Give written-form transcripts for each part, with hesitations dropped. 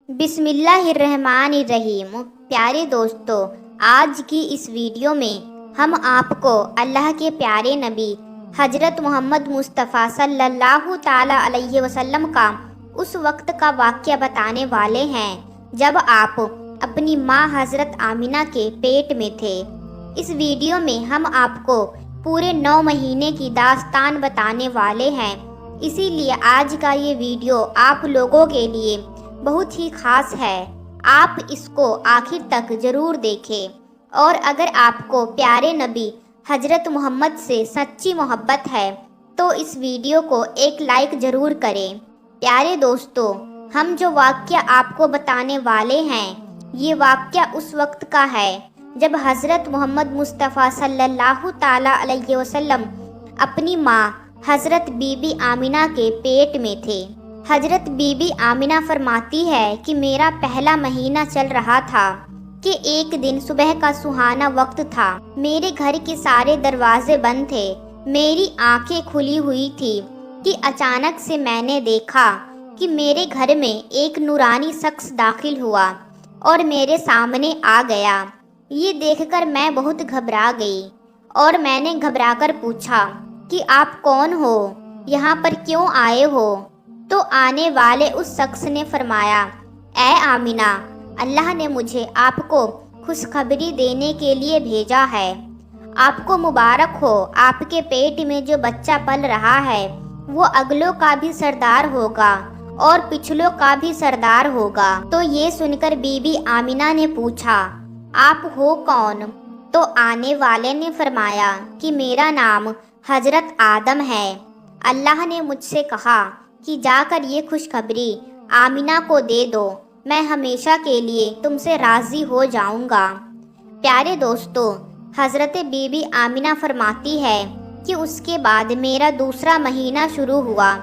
بسم اللہ الرحمن الرحیم۔ پیارے دوستو، آج کی اس ویڈیو میں ہم آپ کو اللہ کے پیارے نبی حضرت محمد مصطفیٰ صلی اللہ تعالی علیہ وسلم کا اس وقت کا واقعہ بتانے والے ہیں جب آپ اپنی ماں حضرت آمینہ کے پیٹ میں تھے۔ اس ویڈیو میں ہم آپ کو پورے 9 مہینے کی داستان بتانے والے ہیں، اسی لیے آج کا یہ ویڈیو آپ لوگوں کے لیے بہت ہی خاص ہے۔ آپ اس کو آخر تک ضرور دیکھیں، اور اگر آپ کو پیارے نبی حضرت محمد سے سچی محبت ہے تو اس ویڈیو کو ایک لائک ضرور کریں۔ پیارے دوستو، ہم جو واقعہ آپ کو بتانے والے ہیں یہ واقعہ اس وقت کا ہے جب حضرت محمد مصطفیٰ صلی اللہ تعالی علیہ وسلم اپنی ماں حضرت بی بی آمینہ کے پیٹ میں تھے۔ حضرت بی بی آمینہ فرماتی ہے کہ میرا پہلا مہینہ چل رہا تھا کہ ایک دن صبح کا سہانا وقت تھا۔ میرے گھر کے سارے دروازے بند تھے، میری آنکھیں کھلی ہوئی تھی کہ اچانک سے میں نے دیکھا کہ میرے گھر میں ایک نورانی شخص داخل ہوا اور میرے سامنے آ گیا۔ یہ دیکھ کر میں بہت گھبرا گئی اور میں نے گھبرا کر پوچھا کہ آپ کون ہو، یہاں پر کیوں آئے ہو؟ تو آنے والے اس شخص نے فرمایا، اے آمینہ، اللہ نے مجھے آپ کو خوشخبری دینے کے لیے بھیجا ہے۔ آپ کو مبارک ہو، آپ کے پیٹ میں جو بچہ پل رہا ہے وہ اگلوں کا بھی سردار ہوگا اور پچھلوں کا بھی سردار ہوگا۔ تو یہ سن کر بی بی آمینہ نے پوچھا، آپ ہو کون؟ تو آنے والے نے فرمایا کہ میرا نام حضرت آدم ہے۔ اللہ نے مجھ سے کہا کہ جا کر یہ خوشخبری آمینہ کو دے دو، میں ہمیشہ کے لیے تم سے راضی ہو جاؤں گا۔ پیارے دوستو، حضرت بی بی آمینہ فرماتی ہے کہ اس کے بعد میرا دوسرا مہینہ شروع ہوا۔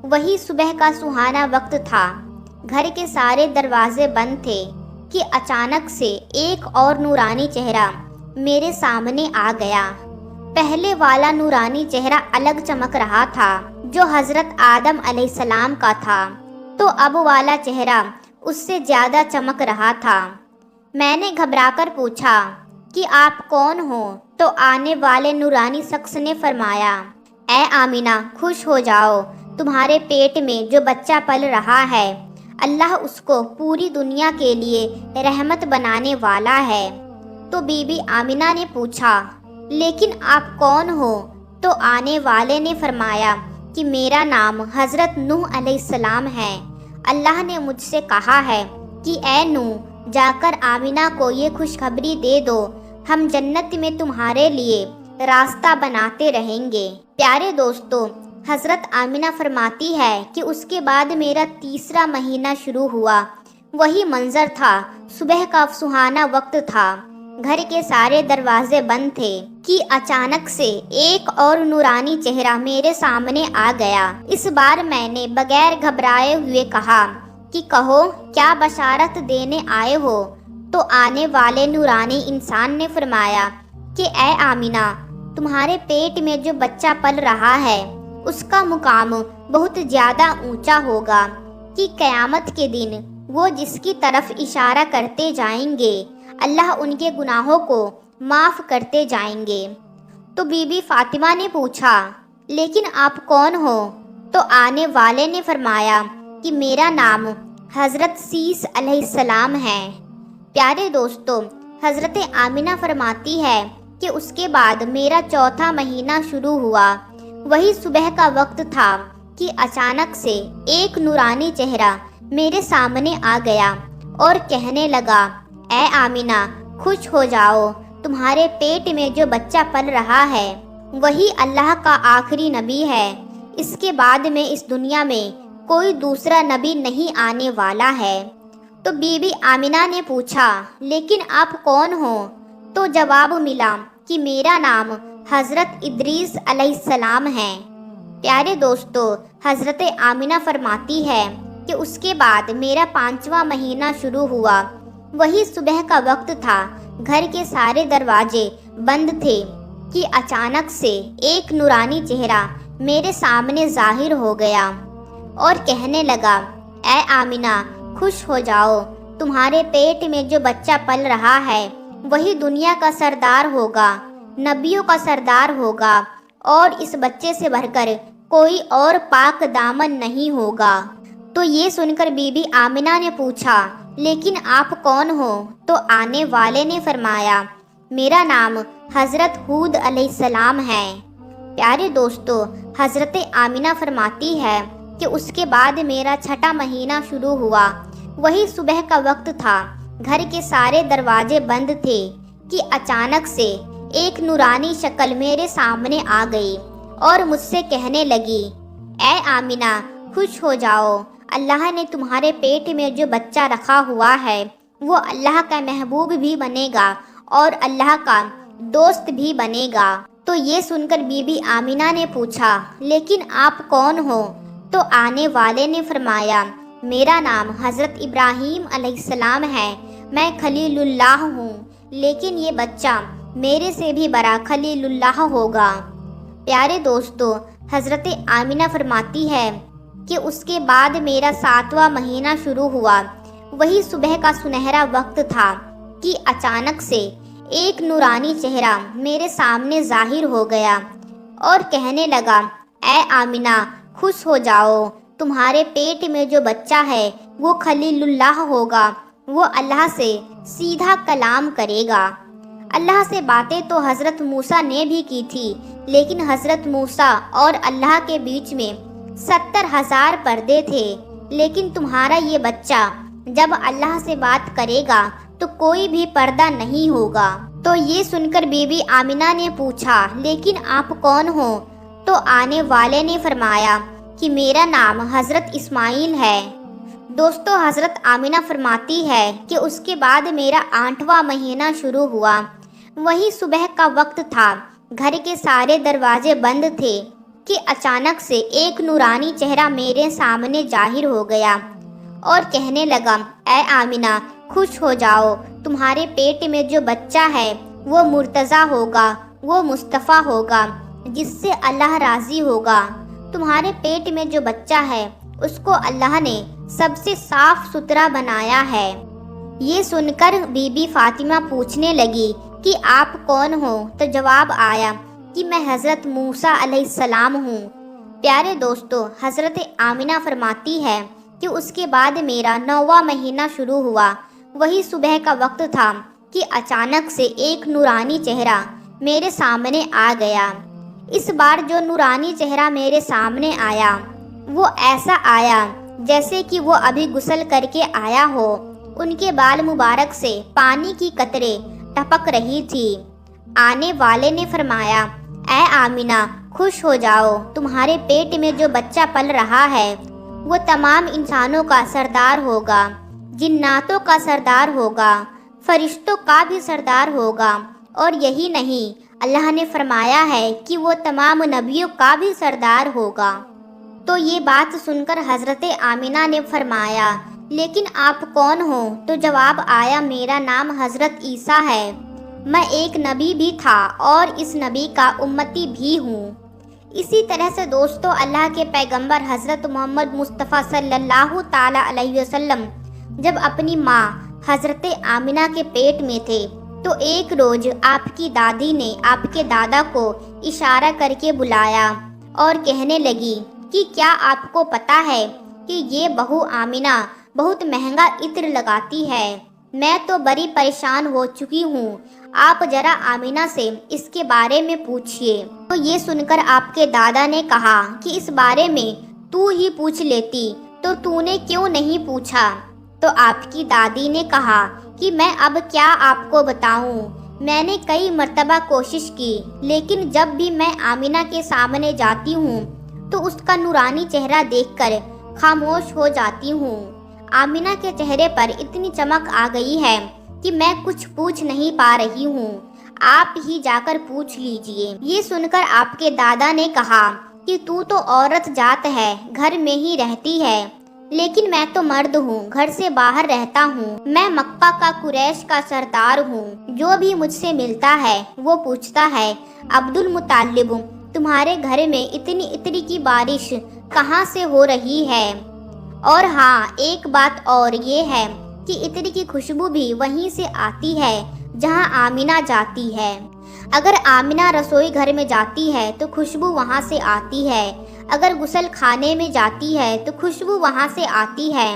وہی صبح کا سہانا وقت تھا، گھر کے سارے دروازے بند تھے کہ اچانک سے ایک اور نورانی چہرہ میرے سامنے آ گیا۔ پہلے والا نورانی چہرہ الگ چمک رہا تھا جو حضرت آدم علیہ السلام کا تھا، تو اب والا چہرہ اس سے زیادہ چمک رہا تھا۔ میں نے گھبرا کر پوچھا کہ آپ کون ہو؟ تو آنے والے نورانی شخص نے فرمایا، اے آمینہ، خوش ہو جاؤ، تمہارے پیٹ میں جو بچہ پل رہا ہے اللہ اس کو پوری دنیا کے لیے رحمت بنانے والا ہے۔ تو بی بی آمینہ نے پوچھا، لیکن آپ کون ہو؟ تو آنے والے نے فرمایا کہ میرا نام حضرت نوح علیہ السلام ہے۔ اللہ نے مجھ سے کہا ہے کہ اے نوح، جا کر آمینہ کو یہ خوشخبری دے دو، ہم جنت میں تمہارے لیے راستہ بناتے رہیں گے۔ پیارے دوستو، حضرت آمینہ فرماتی ہے کہ اس کے بعد میرا تیسرا مہینہ شروع ہوا۔ وہی منظر تھا، صبح کا سہانا وقت تھا، گھر کے سارے دروازے بند تھے کہ اچانک سے ایک اور نورانی چہرہ میرے سامنے آ گیا۔ اس بار میں نے بغیر گھبرائے ہوئے کہا کہ کہو، کیا بشارت دینے آئے ہو؟ تو آنے والے نورانی انسان نے فرمایا کہ اے آمینہ، تمہارے پیٹ میں جو بچہ پل رہا ہے اس کا مقام بہت زیادہ اونچا ہوگا کہ قیامت کے دن وہ جس کی طرف اشارہ کرتے جائیں گے اللہ ان کے گناہوں کو معاف کرتے جائیں گے۔ تو بی بی فاطمہ نے پوچھا، لیکن آپ کون ہو؟ تو آنے والے نے فرمایا کہ میرا نام حضرت سیس علیہ السلام ہے۔ پیارے دوستو، حضرت آمینہ فرماتی ہے کہ اس کے بعد میرا چوتھا مہینہ شروع ہوا۔ وہی صبح کا وقت تھا کہ اچانک سے ایک نورانی چہرہ میرے سامنے آ گیا اور کہنے لگا، اے آمینہ، خوش ہو جاؤ، تمہارے پیٹ میں جو بچہ پل رہا ہے وہی اللہ کا آخری نبی ہے، اس کے بعد میں اس دنیا میں کوئی دوسرا نبی نہیں آنے والا ہے۔ تو بی بی آمینہ نے پوچھا، لیکن آپ کون ہو؟ تو جواب ملا کہ میرا نام حضرت ادریس علیہ السلام ہے۔ پیارے دوستو، حضرت آمینہ فرماتی ہے کہ اس کے بعد میرا 5واں مہینہ شروع ہوا۔ وہی صبح کا وقت تھا، گھر کے سارے دروازے بند تھے کہ اچانک سے ایک نورانی چہرہ میرے سامنے ظاہر ہو گیا اور کہنے لگا، اے آمینہ، خوش ہو جاؤ، تمہارے پیٹ میں جو بچہ پل رہا ہے وہی دنیا کا سردار ہوگا، نبیوں کا سردار ہوگا، اور اس بچے سے بڑھ کر کوئی اور پاک دامن نہیں ہوگا۔ تو یہ سن کر بی بی آمنہ نے پوچھا، لیکن آپ کون ہو؟ تو آنے والے نے فرمایا، میرا نام حضرت ہود علیہ السلام ہے۔ پیارے دوستو، حضرت آمنہ فرماتی ہے کہ اس کے بعد میرا چھٹا مہینہ شروع ہوا۔ وہی صبح کا وقت تھا، گھر کے سارے دروازے بند تھے کہ اچانک سے ایک نورانی شکل میرے سامنے آ گئی اور مجھ سے کہنے لگی، اے آمنہ خوش ہو جاؤ، اللہ نے تمہارے پیٹ میں جو بچہ رکھا ہوا ہے وہ اللہ کا محبوب بھی بنے گا اور اللہ کا دوست بھی بنے گا۔ تو یہ سن کر بی بی آمنہ نے پوچھا، لیکن آپ کون ہو؟ تو آنے والے نے فرمایا، میرا نام حضرت ابراہیم علیہ السلام ہے، میں خلیل اللہ ہوں، لیکن یہ بچہ میرے سے بھی بڑا خلیل اللہ ہوگا۔ پیارے دوستو، حضرت آمنہ فرماتی ہے کہ اس کے بعد میرا 7واں مہینہ شروع ہوا۔ وہی صبح کا سنہرا وقت تھا کہ اچانک سے ایک نورانی چہرہ میرے سامنے ظاہر ہو گیا اور کہنے لگا، اے آمنہ خوش ہو جاؤ، تمہارے پیٹ میں جو بچہ ہے وہ خلیل اللہ ہوگا، وہ اللہ سے سیدھا کلام کرے گا۔ اللہ سے باتیں تو حضرت موسیٰ نے بھی کی تھی، لیکن حضرت موسیٰ اور اللہ کے بیچ میں 70,000 پردے تھے، لیکن تمہارا یہ بچہ جب اللہ سے بات کرے گا تو کوئی بھی پردہ نہیں ہوگا۔ تو یہ سن کر بی بی آمنہ نے پوچھا، لیکن آپ کون ہو؟ تو آنے والے نے فرمایا کہ میرا نام حضرت اسماعیل ہے۔ دوستو، حضرت آمنہ فرماتی ہے کہ اس کے بعد میرا 8واں مہینہ شروع ہوا۔ وہی صبح کا وقت تھا، گھر کے سارے دروازے بند تھے کہ اچانک سے ایک نورانی چہرہ میرے سامنے ظاہر ہو گیا اور کہنے لگا، اے آمنہ خوش ہو جاؤ، تمہارے پیٹ میں جو بچہ ہے وہ مرتضیٰ ہوگا، وہ مصطفیٰ ہوگا، جس سے اللہ راضی ہوگا۔ تمہارے پیٹ میں جو بچہ ہے اس کو اللہ نے سب سے صاف ستھرا بنایا ہے۔ یہ سن کر بی بی فاطمہ پوچھنے لگی کہ آپ کون ہو؟ تو جواب آیا کہ میں حضرت موسیٰ علیہ السلام ہوں۔ پیارے دوستو، حضرت آمنہ فرماتی ہے کہ اس کے بعد میرا 9واں مہینہ شروع ہوا۔ وہی صبح کا وقت تھا کہ اچانک سے ایک نورانی چہرہ میرے سامنے آ گیا۔ اس بار جو نورانی چہرہ میرے سامنے آیا وہ ایسا آیا جیسے کہ وہ ابھی غسل کر کے آیا ہو۔ ان کے بال مبارک سے پانی کی قطرے ٹپک رہی تھی۔ آنے والے نے فرمایا، اے آمنہ خوش ہو جاؤ، تمہارے پیٹ میں جو بچہ پل رہا ہے وہ تمام انسانوں کا سردار ہوگا، جناتوں کا سردار ہوگا، فرشتوں کا بھی سردار ہوگا، اور یہی نہیں، اللہ نے فرمایا ہے کہ وہ تمام نبیوں کا بھی سردار ہوگا۔ تو یہ بات سن کر حضرت آمنہ نے فرمایا، لیکن آپ کون ہو؟ تو جواب آیا، میرا نام حضرت عیسیٰ ہے، میں ایک نبی بھی تھا اور اس نبی کا امتی بھی ہوں۔ اسی طرح سے دوستو، اللہ کے پیغمبر حضرت محمد مصطفیٰ صلی اللہ تعالی علیہ وسلم جب اپنی ماں حضرت آمنہ کے پیٹ میں تھے تو ایک روز آپ کی دادی نے آپ کے دادا کو اشارہ کر کے بلایا اور کہنے لگی کہ کیا آپ کو پتہ ہے کہ یہ بہو آمنہ بہت مہنگا عطر لگاتی ہے، میں تو بڑی پریشان ہو چکی ہوں، آپ ذرا آمنہ سے اس کے بارے میں پوچھئے۔ تو یہ سن کر آپ کے دادا نے کہا کہ اس بارے میں تو ہی پوچھ لیتی، تو نے کیوں نہیں پوچھا؟ تو آپ کی دادی نے کہا کہ میں اب کیا آپ کو بتاؤں، میں نے کئی مرتبہ کوشش کی، لیکن جب بھی میں آمنہ کے سامنے جاتی ہوں تو اس کا نورانی چہرہ دیکھ کر خاموش ہو جاتی ہوں۔ آمنہ کے چہرے پر اتنی چمک آ گئی ہے کہ میں کچھ پوچھ نہیں پا رہی ہوں، آپ ہی جا کر پوچھ لیجئے۔ یہ سن کر آپ کے دادا نے کہا کہ تو عورت ذات ہے، گھر میں ہی رہتی ہے، لیکن میں تو مرد ہوں، گھر سے باہر رہتا ہوں، میں مکہ کا قریش کا سردار ہوں، جو بھی مجھ سے ملتا ہے وہ پوچھتا ہے، عبد المطلب تمہارے گھر میں اتنی عطر کی بارش کہاں سے ہو رہی ہے؟ اور ہاں ایک بات اور یہ ہے کہ عطر کی خوشبو بھی وہیں سے آتی ہے جہاں آمینہ جاتی ہے۔ اگر آمینہ رسوئی گھر میں جاتی ہے تو خوشبو وہاں سے آتی ہے، اگر غسل خانے میں جاتی ہے تو خوشبو وہاں سے آتی ہے،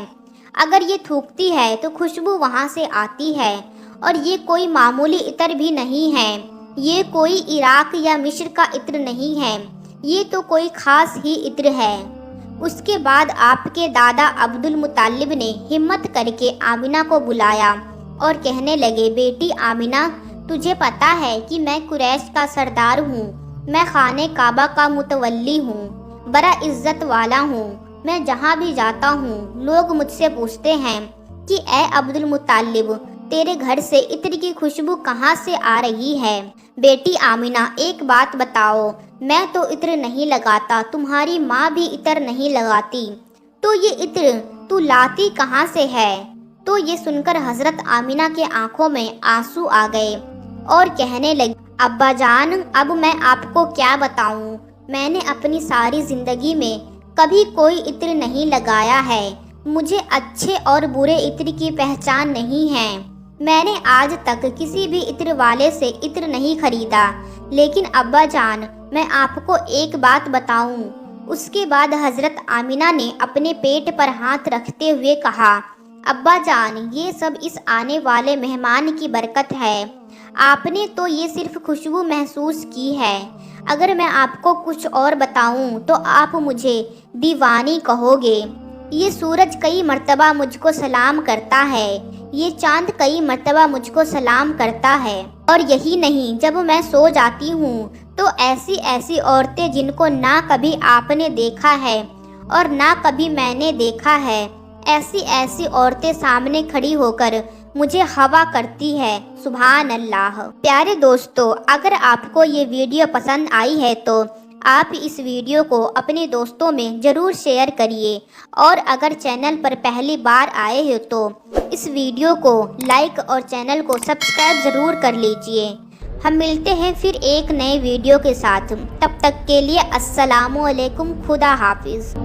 اگر یہ تھوکتی ہے تو خوشبو وہاں سے آتی ہے۔ اور یہ کوئی معمولی عطر بھی نہیں ہے، یہ کوئی عراق یا مصر کا عطر نہیں ہے، یہ تو کوئی خاص ہی عطر ہے۔ اس کے بعد آپ کے دادا عبد المطلب نے ہمت کر کے آمینہ کو بلایا اور کہنے لگے، بیٹی آمینہ، تجھے پتا ہے کہ میں قریش کا سردار ہوں، میں خانہ کعبہ کا متولی ہوں، بڑا عزت والا ہوں، میں جہاں بھی جاتا ہوں لوگ مجھ سے پوچھتے ہیں کہ اے عبد المطلب، تیرے گھر سے عطر کی خوشبو کہاں سے آ رہی ہے؟ بیٹی آمینہ ایک بات بتاؤ، میں تو عطر نہیں لگاتا، تمہاری ماں بھی عطر نہیں لگاتی، تو یہ عطر تو لاتی کہاں سے ہے؟ تو یہ سن کر حضرت آمینہ کے آنکھوں میں آنسو آ گئے اور کہنے لگی، ابا جان، اب میں آپ کو کیا بتاؤں، میں نے اپنی ساری زندگی میں کبھی کوئی عطر نہیں لگایا ہے، مجھے اچھے اور برے عطر کی پہچان نہیں ہے، میں نے آج تک کسی بھی عطر والے سے عطر نہیں خریدا، لیکن ابا جان میں آپ کو ایک بات بتاؤں۔ اس کے بعد حضرت آمینہ نے اپنے پیٹ پر ہاتھ رکھتے ہوئے کہا، ابا جان، یہ سب اس آنے والے مہمان کی برکت ہے، آپ نے تو یہ صرف خوشبو محسوس کی ہے، اگر میں آپ کو کچھ اور بتاؤں تو آپ مجھے دیوانی کہو گے۔ یہ سورج کئی مرتبہ مجھ کو سلام کرتا ہے، یہ چاند کئی مرتبہ مجھ کو سلام کرتا ہے، اور یہی نہیں، جب میں سو جاتی ہوں تو ایسی ایسی عورتیں جن کو نہ کبھی آپ نے دیکھا ہے اور نہ کبھی میں نے دیکھا ہے، ایسی ایسی عورتیں سامنے کھڑی ہو کر مجھے ہوا کرتی ہے، سبحان اللہ۔ پیارے دوستو، اگر آپ کو یہ ویڈیو پسند آئی ہے تو آپ اس ویڈیو کو اپنے دوستوں میں ضرور شیئر کریے، اور اگر چینل پر پہلی بار آئے ہو تو اس ویڈیو کو لائک اور چینل کو سبسکرائب ضرور کر لیجئے۔ ہم ملتے ہیں پھر ایک نئے ویڈیو کے ساتھ، تب تک کے لیے السلام علیکم، خدا حافظ۔